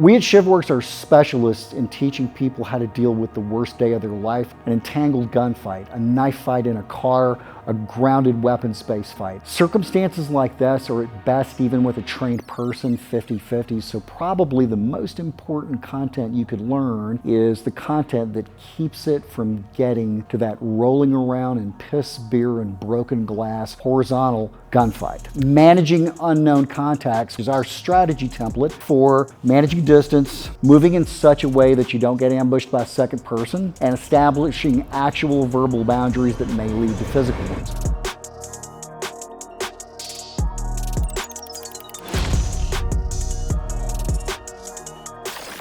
We at ShivWorks are specialists in teaching people how to deal with the worst day of their life, an entangled gunfight, a knife fight in a car, a grounded weapons-based fight. Circumstances like this are at best, even with a trained person, 50-50, so probably the most important content you could learn is the content that keeps it from getting to that rolling around in piss, beer, and broken glass horizontal gunfight. Managing unknown contacts is our strategy template for managing distance, moving in such a way that you don't get ambushed by a second person, and establishing actual verbal boundaries that may lead to physical ones.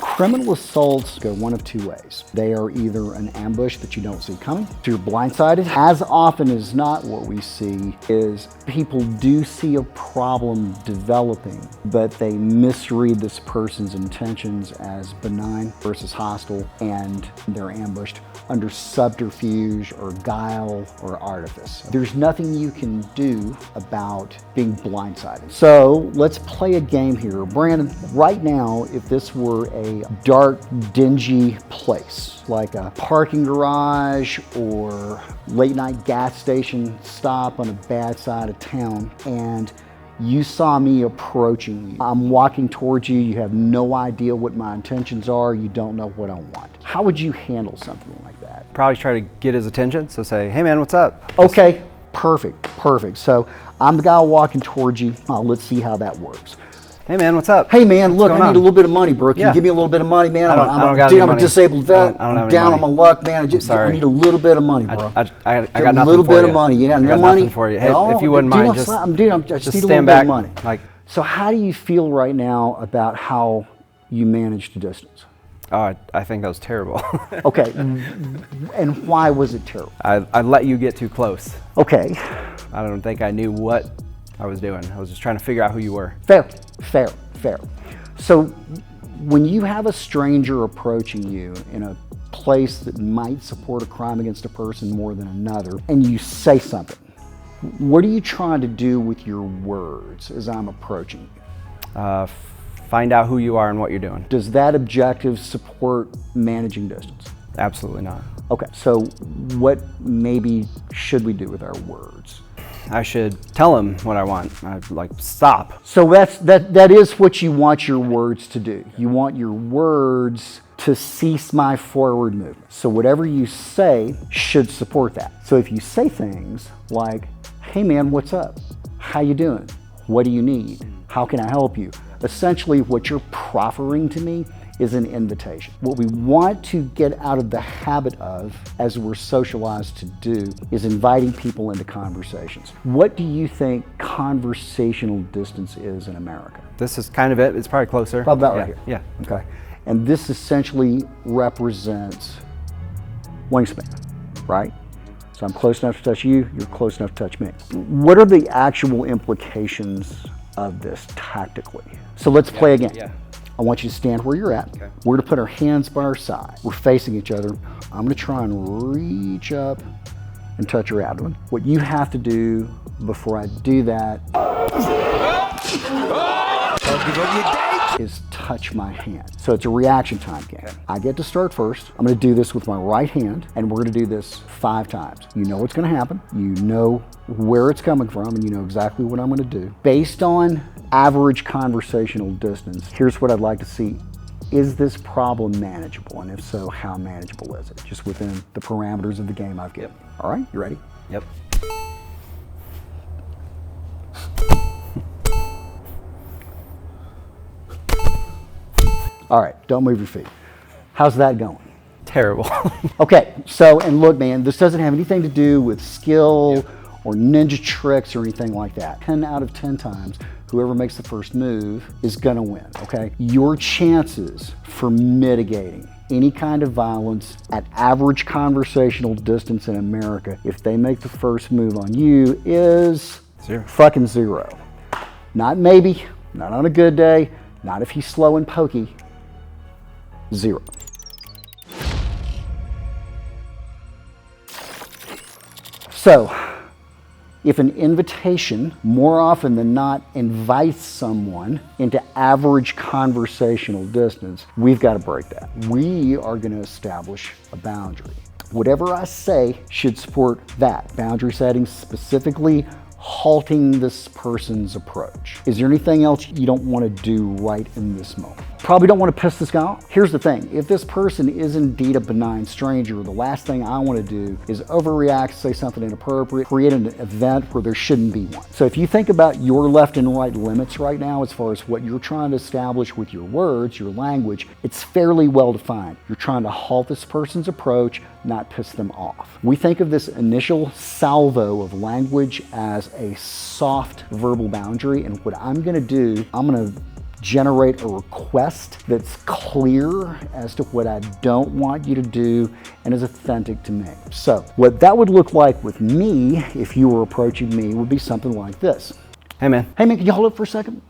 Criminal assaults go one of two ways. They are either an ambush that you don't see coming, so you're blindsided. As often as not, what we see is people do see a problem developing, but they misread this person's intentions as benign versus hostile, and they're ambushed under subterfuge or guile or artifice. There's nothing you can do about being blindsided. So let's play a game here. Brandon, right now, if this were a dark, dingy place, like a parking garage or late night gas station stop on a bad side of town, and you saw me approaching you. I'm walking towards you, you have no idea what my intentions are, you don't know what I want. How would you handle something like that? Probably try to get his attention, so say, hey man, what's up? Okay, perfect. So I'm the guy walking towards you. Let's see how that works. Hey man, what's up? Hey man, look, I need a little bit of money, bro. Can you give me a little bit of money, man? I'm a disabled vet. I'm down on my luck, man. I need a little bit of money, bro. I got nothing for you. A little bit of money. You got no money? For you. Hey, if you wouldn't mind, just just stand back. Money. So how do you feel right now about how you managed the distance? Oh, I think that was terrible. Okay, and why was it terrible? I let you get too close. Okay. I don't think I knew what I was doing. I was just trying to figure out who you were. Fair. So when you have a stranger approaching you in a place that might support a crime against a person more than another, and you say something, what are you trying to do with your words as I'm approaching you? Find out who you are and what you're doing. Does that objective support managing distance? Absolutely not. Okay, so what maybe should we do with our words? I should tell him what I want. I'd like, stop. So that is what you want your words to do. You want your words to cease my forward movement. So whatever you say should support that. So if you say things like, hey man, what's up? How you doing? What do you need? How can I help you? Essentially what you're proffering to me is an invitation. What we want to get out of the habit of, as we're socialized to do, is inviting people into conversations. What do you think conversational distance is in America? This is kind of it. It's probably closer. Probably about right here. Yeah. Okay. And this essentially represents wingspan, right? So I'm close enough to touch you, you're close enough to touch me. What are the actual implications of this tactically? So let's play again. Yeah. I want you to stand where you're at. Okay. We're gonna put our hands by our side. We're facing each other. I'm gonna try and reach up and touch your abdomen. What you have to do before I do that is touch my hand. So it's a reaction time game. Okay. I get to start first. I'm gonna do this with my right hand, and we're gonna do this 5 times. You know what's gonna happen. You know where it's coming from, and you know exactly what I'm gonna do. Based on average conversational distance, here's what I'd like to see. Is this problem manageable? And if so, how manageable is it? Just within the parameters of the game I've given. All right, you ready? Yep. All right, don't move your feet. How's that going? Terrible. Okay, so, and look man, this doesn't have anything to do with skill or ninja tricks or anything like that. 10 out of 10 times, whoever makes the first move is gonna win, okay? Your chances for mitigating any kind of violence at average conversational distance in America, if they make the first move on you, is fucking 0. Not maybe, not on a good day, not if he's slow and pokey, 0. So, If an invitation, more often than not, invites someone into average conversational distance, we've got to break that. We are going to establish a boundary. Whatever I say should support that. Boundary setting, specifically halting this person's approach. Is there anything else you don't want to do right in this moment? Probably don't want to piss this guy off. Here's the thing, if this person is indeed a benign stranger, the last thing I want to do is overreact, say something inappropriate, create an event where there shouldn't be one. So if you think about your left and right limits right now, as far as what you're trying to establish with your words, your language, it's fairly well defined. You're trying to halt this person's approach, not piss them off. We think of this initial salvo of language as a soft verbal boundary, and what I'm going to do, I'm going to generate a request that's clear as to what I don't want you to do and is authentic to me. So what that would look like with me, if you were approaching me, would be something like this. Hey man, Can you hold it for a second?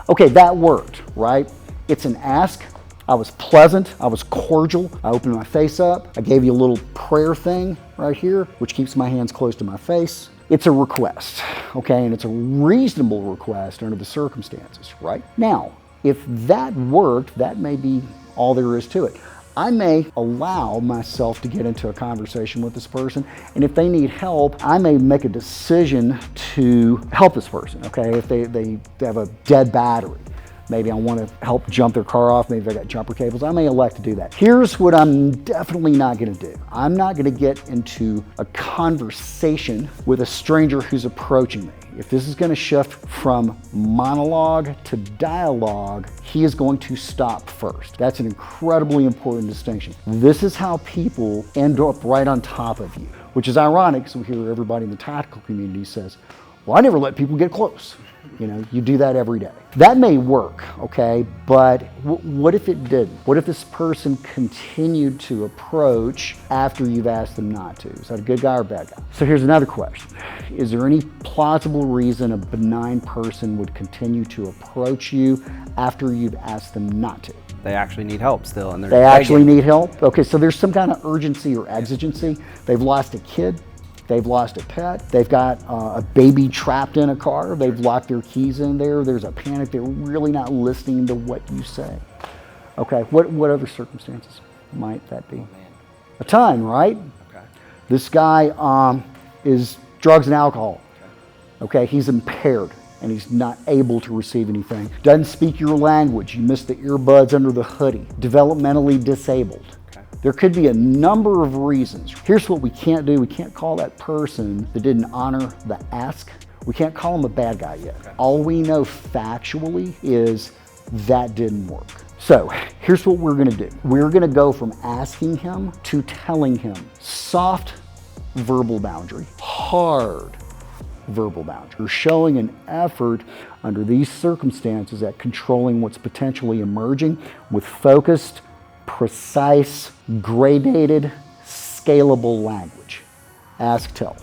Okay, that worked, right? It's an ask. I was pleasant, I was cordial, I opened my face up, I gave you a little prayer thing right here, which keeps my hands close to my face. It's a request, okay, and it's a reasonable request under the circumstances, right? Now, if that worked, that may be all there is to it. I may allow myself to get into a conversation with this person, and if they need help, I may make a decision to help this person, okay? If they have a dead battery, maybe I want to help jump their car off, maybe they got jumper cables, I may elect to do that. Here's what I'm definitely not going to do. I'm not going to get into a conversation with a stranger who's approaching me. If this is going to shift from monologue to dialogue, he is going to stop first. That's an incredibly important distinction. This is how people end up right on top of you, which is ironic because we hear everybody in the tactical community says, well, I never let people get close. You know, you do that every day. That may work, okay, but what if it didn't? What if this person continued to approach after you've asked them not to? Is that a good guy or a bad guy? So here's another question. Is there any plausible reason a benign person would continue to approach you after you've asked them not to? they actually need help still, and they actually need help? Okay, so there's some kind of urgency or exigency. They've lost a kid. They've lost a pet. They've got a baby trapped in a car. They've locked their keys in there. There's a panic. They're really not listening to what you say. Okay, what other circumstances might that be? A ton, right? Okay. This guy is drugs and alcohol. Okay, he's impaired and he's not able to receive anything. Doesn't speak your language. You missed the earbuds under the hoodie. Developmentally disabled. There could be a number of reasons. Here's what we can't do. We can't call that person that didn't honor the ask. We can't call him a bad guy yet. Okay. All we know factually is that didn't work. So here's what we're gonna do. We're gonna go from asking him to telling him. Soft verbal boundary, hard verbal boundary. We're showing an effort under these circumstances at controlling what's potentially emerging with focused, precise, gradated, scalable language. Ask, tell.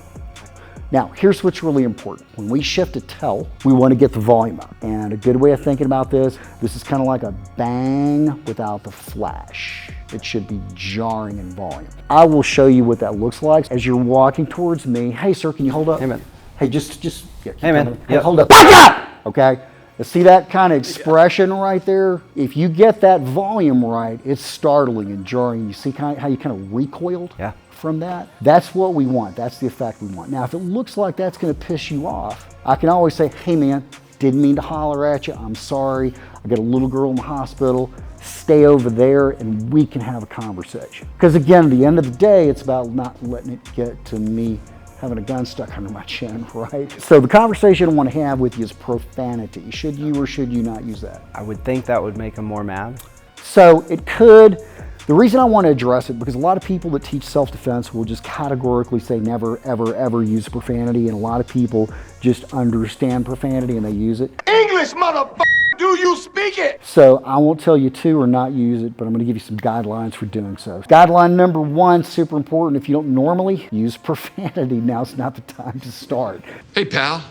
Now, here's what's really important. When we shift to tell, we want to get the volume up. And a good way of thinking about this is kind of like a bang without the flash. It should be jarring in volume. I will show you what that looks like as you're walking towards me. Hey, sir, can you hold up? Hey, man. Hey, just yeah, hey, man. Hey, hold up. Back up! Okay? You see that kind of expression right there? If you get that volume right, it's startling and jarring. You see how you kind of recoiled from that? That's what we want. That's the effect we want. Now, if it looks like that's going to piss you off, I can always say, hey man, didn't mean to holler at you. I'm sorry. I got a little girl in the hospital. Stay over there and we can have a conversation. Because again, at the end of the day, it's about not letting it get to me having a gun stuck under my chin, right? So the conversation I want to have with you is profanity. Should you or should you not use that? I would think that would make them more mad. So it could. The reason I want to address it, because a lot of people that teach self-defense will just categorically say never, ever, ever use profanity, and a lot of people just understand profanity and they use it. English, motherfucker! Do you speak it? So I won't tell you to or not use it, but I'm going to give you some guidelines for doing so. Guideline number 1, super important. If you don't normally use profanity, now's not the time to start. Hey, pal.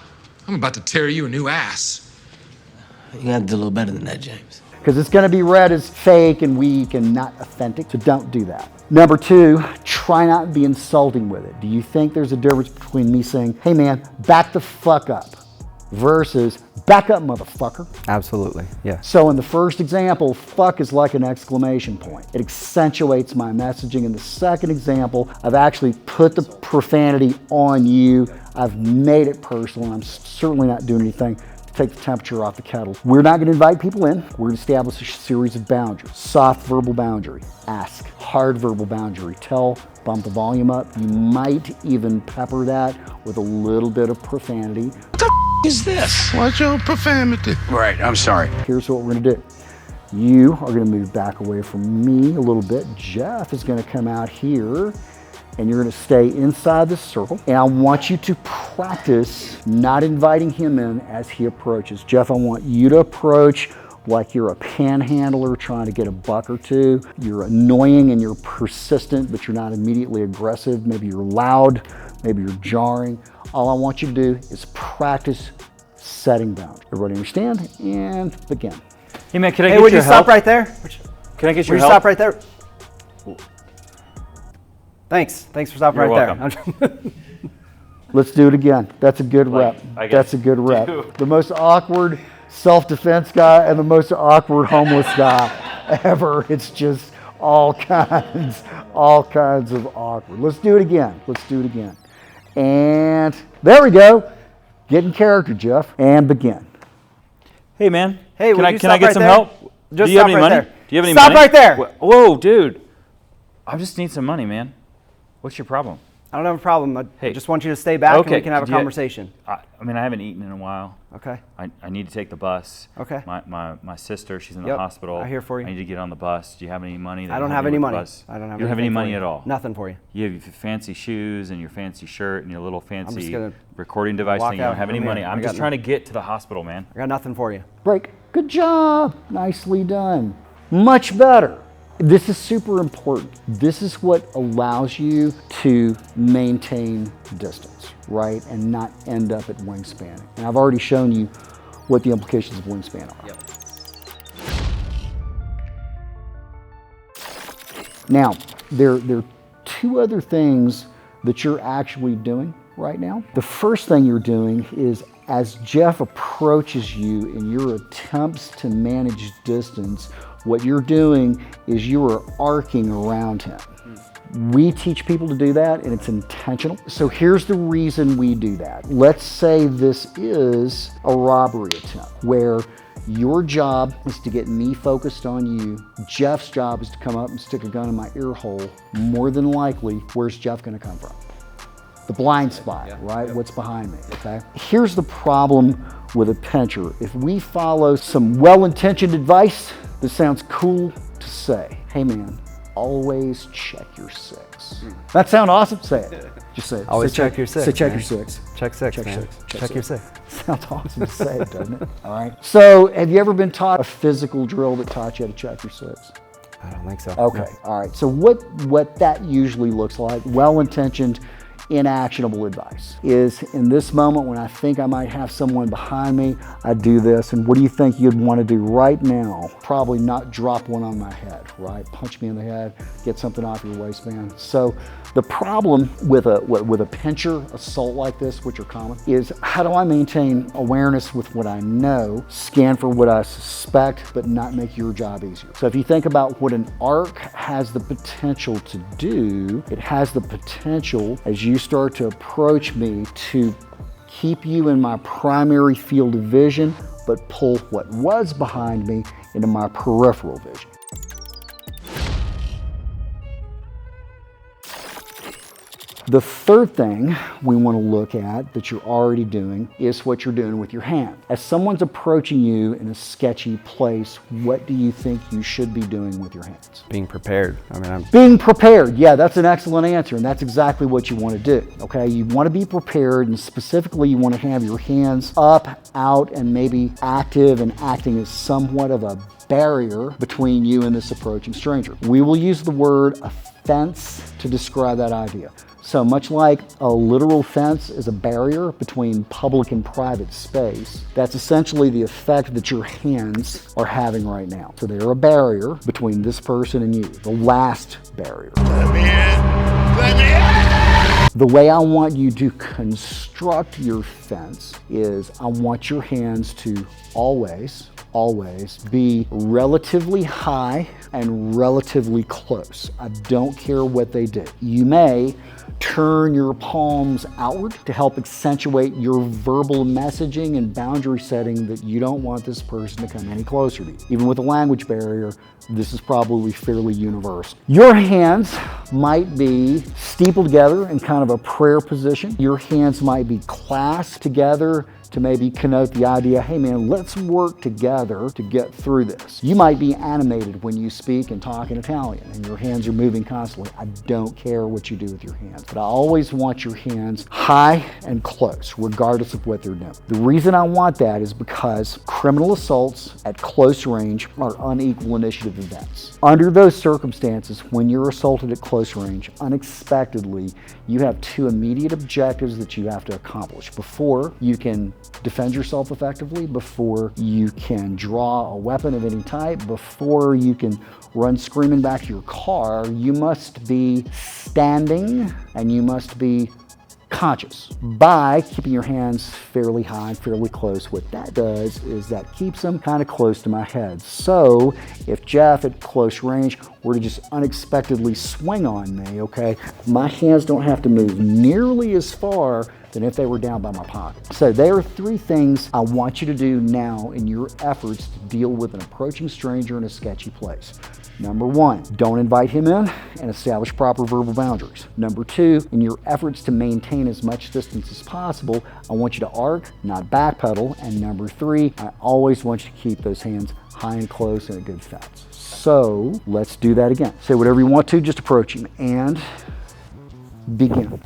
I'm about to tear you a new ass. You gotta do a little better than that, James. because it's going to be read as fake and weak and not authentic, so don't do that. Number two, try not to be insulting with it. Do you think there's a difference between me saying, hey man, back the fuck up, versus back up, motherfucker? Absolutely, yeah. So in the first example, fuck is like an exclamation point. It accentuates my messaging. In the second example, I've actually put the profanity on you. I've made it personal, and I'm certainly not doing anything to take the temperature off the kettle. We're not going to invite people in. We're going to establish a series of boundaries. Soft verbal boundary, ask. Hard verbal boundary, tell, bump the volume up. You might even pepper that with a little bit of profanity. What the is this? What's your profanity? Right, I'm sorry. Here's what we're going to do. You are going to move back away from me a little bit. Jeff is going to come out here, and you're going to stay inside the circle. And I want you to practice not inviting him in as he approaches. Jeff, I want you to approach like you're a panhandler trying to get a buck or two. You're annoying and you're persistent, but you're not immediately aggressive. Maybe you're loud, maybe you're jarring. All I want you to do is practice setting boundaries. Everybody understand? And begin. Hey man, can I Hey, get would your you help? stop right there? Can I get Would your you help? stop right there? Thanks for stopping You're right welcome. there. Let's do it again. That's a good rep. I guess. That's a good rep. Do. The most awkward self-defense guy and the most awkward homeless guy ever. It's just all kinds of awkward. Let's do it again. Let's do it again. And there we go. Get in character, Jeff, and begin. Hey man. Hey, can would I you can I stop get right some there? help? Just Do you have stop any right money? there. Do you have any Stop money? right there. Whoa, dude. I just need some money, man. What's your problem? I don't have a problem. I Hey. just want you to stay back and Okay, we can have a do you- conversation. I mean, I haven't eaten in a while. Okay. I need to take the bus. Okay. My sister, she's in the Yep, hospital. I hear for you. I need to get on the bus. Do you have any money? I don't have any money. I don't have any money for at you. all. Nothing for you. You have your fancy shoes and your fancy shirt and your little fancy gonna recording device walk thing. You out don't have any from money. here. I'm I just got trying to get to the hospital, man. I got nothing for you. Break. Good job. Nicely done. Much better. This is super important. This is what allows you to maintain distance, right? And not end up at wingspanning. And I've already shown you what the implications of wingspan are. Yep. Now, there are two other things that you're actually doing right now. The first thing you're doing is as Jeff approaches you in your attempts to manage distance, what you're doing is you are arcing around him. We teach people to do that, and it's intentional. So here's the reason we do that. Let's say this is a robbery attempt where your job is to get me focused on you. Jeff's job is to come up and stick a gun in my ear hole. More than likely, where's Jeff gonna come from? The blind spot, right? What's behind me, okay? Here's the problem with a pincher. If we follow some well-intentioned advice that sounds cool to say, hey man, always check your six. That sound awesome? Say it. Just say it. Always Say check your six, Say check man. your six. Check six, Check man. six. Check your six. Sounds awesome to say it, doesn't it? All right. So have you ever been taught a physical drill that taught you how to check your six? I don't think so. Okay, all right. So what that usually looks like, well-intentioned, inactionable advice, is in this moment when I think I might have someone behind me, I do this. And what do you think you'd want to do right now? Probably not drop one on my head, right? Punch me in the head, get something off your waistband. So the problem with a pincher assault like this, which are common, is how do I maintain awareness with what I know, scan for what I suspect, but not make your job easier? So if you think about what an arc has the potential to do, it has the potential as you start to approach me to keep you in my primary field of vision, but pull what was behind me into my peripheral vision. The third thing we want to look at that you're already doing is what you're doing with your hand. As someone's approaching you in a sketchy place, what do you think you should be doing with your hands? Being prepared. I mean, I'm Being prepared. Yeah, that's an excellent answer, and that's exactly what you want to do, okay? You want to be prepared, and specifically you want to have your hands up, out, and maybe active and acting as somewhat of a barrier between you and this approaching stranger. We will use the word offense to describe that idea. So much like a literal fence is a barrier between public and private space, that's essentially the effect that your hands are having right now. So they're a barrier between this person and you, the last barrier. Let me in. Let me in. The way I want you to construct your fence is I want your hands to always be relatively high and relatively close. I don't care what they do. You may turn your palms outward to help accentuate your verbal messaging and boundary setting that you don't want this person to come any closer to you. Even with a language barrier, this is probably fairly universal. Your hands might be steepled together in kind of a prayer position. Your hands might be clasped together to maybe connote the idea, hey man, let's work together to get through this. You might be animated when you speak and talk in Italian and your hands are moving constantly. I don't care what you do with your hands, but I always want your hands high and close, regardless of what they're doing. The reason I want that is because criminal assaults at close range are unequal initiative events. Under those circumstances, when you're assaulted at close range, unexpectedly, you have two immediate objectives that you have to accomplish before you can defend yourself effectively, before you can draw a weapon of any type, before you can run screaming back to your car. You must be standing and you must be conscious by keeping your hands fairly high and fairly close. What that does is that keeps them kind of close to my head. So if Jeff at close range were to just unexpectedly swing on me, okay, my hands don't have to move nearly as far than if they were down by my pocket. So there are three things I want you to do now in your efforts to deal with an approaching stranger in a sketchy place. Number one, don't invite him in and establish proper verbal boundaries. Number two, in your efforts to maintain as much distance as possible, I want you to arc, not backpedal. And number three, I always want you to keep those hands high and close and a good fence. So let's do that again. Say whatever you want to, just approach him and begin.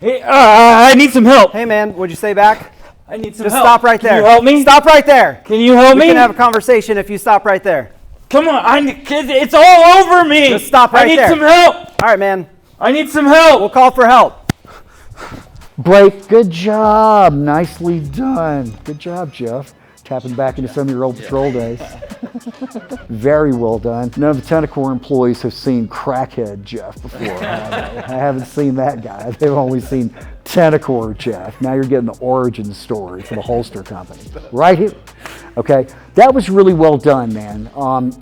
Hey, I need some help. Hey man, what'd you say back? I need some Just help. stop right there. Can you help me? Stop right there. Can you help me? We can have a conversation if you stop right there. Come on, it's all over me. Just stop right there. I need some help. All right, man. I need some help. We'll call for help. Break, good job, nicely done. Good job, Jeff. Tapping back into some of your old patrol days. Very well done. None of the Tenicor employees have seen Crackhead Jeff before. I haven't seen that guy. They've only seen Tenicor Jeff. Now you're getting the origin story for the holster company. Right here. Okay, that was really well done, man.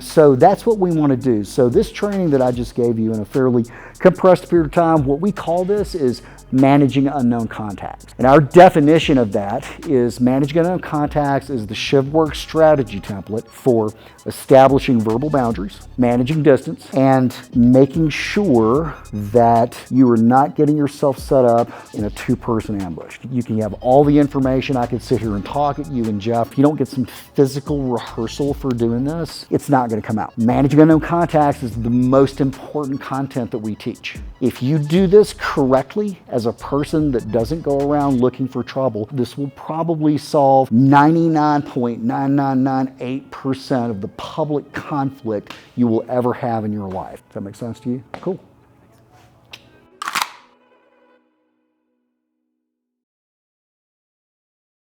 So that's what we want to do. So this training that I just gave you in a fairly compressed period of time, what we call this is managing unknown contacts. And our definition of that is managing unknown contacts is the ShivWorks strategy template for establishing verbal boundaries, managing distance, and making sure that you are not getting yourself set up in a two-person ambush. You can have all the information. I could sit here and talk at you and Jeff. If you don't get some physical rehearsal for doing this, it's not going to come out. Managing unknown contacts is the most important content that we teach. If you do this correctly as a person that doesn't go around looking for trouble, this will probably solve 99.9998% of the public conflict you will ever have in your life. Does that make sense to you? Cool.